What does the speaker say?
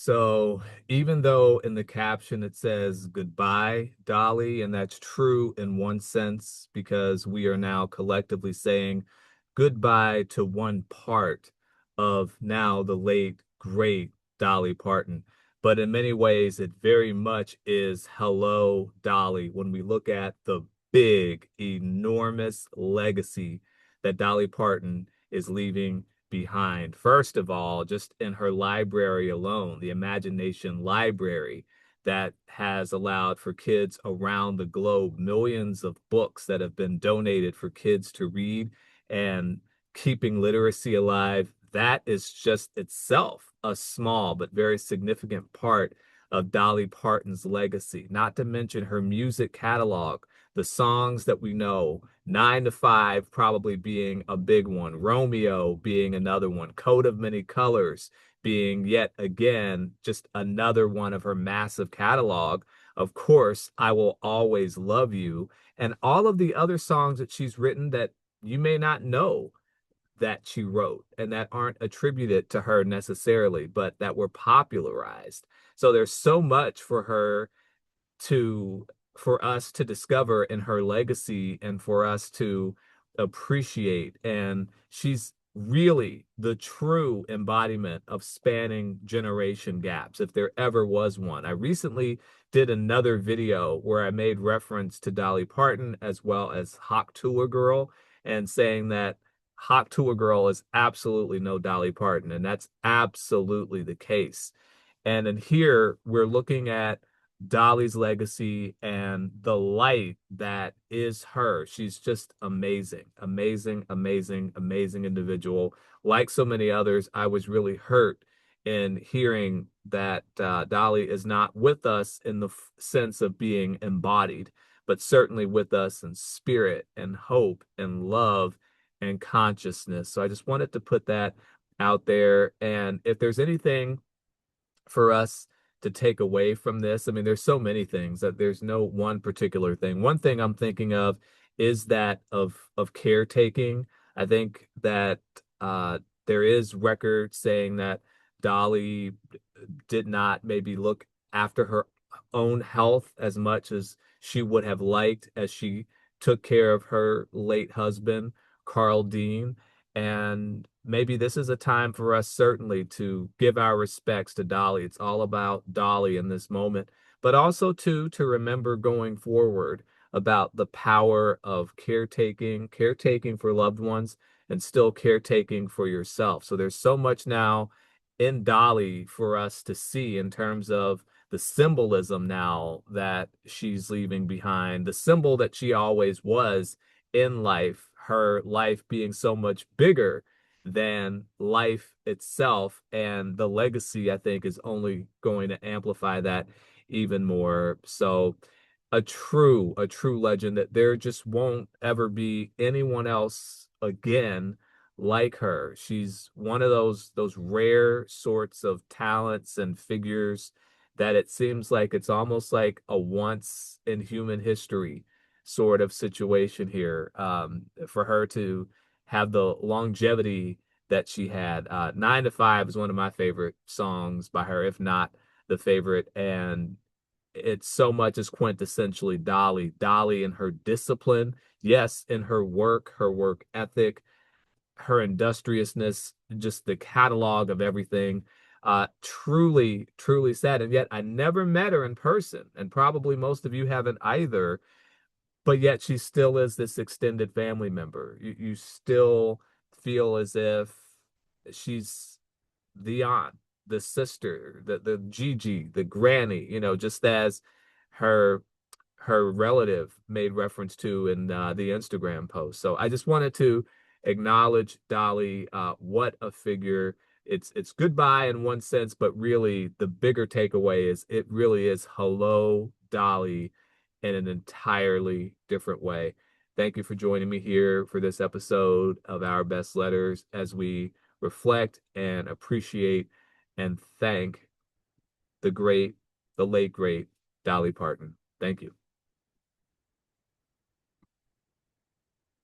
So even though in the caption it says goodbye, Dolly, and that's true in one sense because we are now collectively saying goodbye to one part of now the late, great Dolly Parton. But in many ways, it very much is hello, Dolly, when we look at the big, enormous legacy that Dolly Parton is leaving behind. First of all, just in her library alone, the Imagination Library that has allowed for kids around the globe millions of books that have been donated for kids to read and keeping literacy alive. That is just itself a small but very significant part of Dolly Parton's legacy, not to mention her music catalog, the songs that we know, 9 to 5 probably being a big one, Romeo being another one, Coat of Many Colors being yet again just another one of her massive catalog. Of course, I Will Always Love You, and all of the other songs that she's written that you may not know that she wrote and that aren't attributed to her necessarily, but that were popularized. So there's so much for her to for us to discover in her legacy and for us to appreciate. And she's really the true embodiment of spanning generation gaps, if there ever was one. I recently did another video where I made reference to Dolly Parton as well as Hawk Tuah Girl and saying that Hawk Tuah Girl is absolutely no Dolly Parton, and that's absolutely the case. And in here, we're looking at Dolly's legacy and the light that is her. She's just amazing, amazing, amazing, amazing individual. Like so many others, I was really hurt in hearing that Dolly is not with us in the sense of being embodied, but certainly with us in spirit and hope and love and consciousness. So I just wanted to put that out there. And if there's anything for us to take away from this? I mean, there's so many things that there's no one particular thing. One thing I'm thinking of is that of caretaking. I think that there is record saying that Dolly did not maybe look after her own health as much as she would have liked as she took care of her late husband, Carl Dean. And maybe this is a time for us certainly to give our respects to Dolly. It's all about Dolly in this moment, but also too to remember going forward about the power of caretaking for loved ones, and still caretaking for yourself. So there's so much now in Dolly for us to see in terms of the symbolism now that she's leaving behind, the symbol that she always was in life, her life being so much bigger than life itself. And the legacy, I think, is only going to amplify that even more. So a true legend that there just won't ever be anyone else again like her. She's one of those rare sorts of talents and figures that it seems like it's almost like a once in human history sort of situation here, for her to have the longevity that she had. 9 to 5 is one of my favorite songs by her, if not the favorite. And it's so much as quintessentially Dolly. Dolly in her discipline, yes, in her work ethic, her industriousness, just the catalog of everything. Truly, truly sad. And yet I never met her in person, and probably most of you haven't either, but yet she still is this extended family member. You still feel as if she's the aunt, the sister, the Gigi, the granny, just as her her relative made reference to in the Instagram post. So I just wanted to acknowledge Dolly. What a figure. It's goodbye in one sense, but really the bigger takeaway is it really is hello, Dolly, in an entirely different way. Thank you for joining me here for this episode of Our Best Letters as we reflect and appreciate and thank the great, the late great Dolly Parton. Thank you.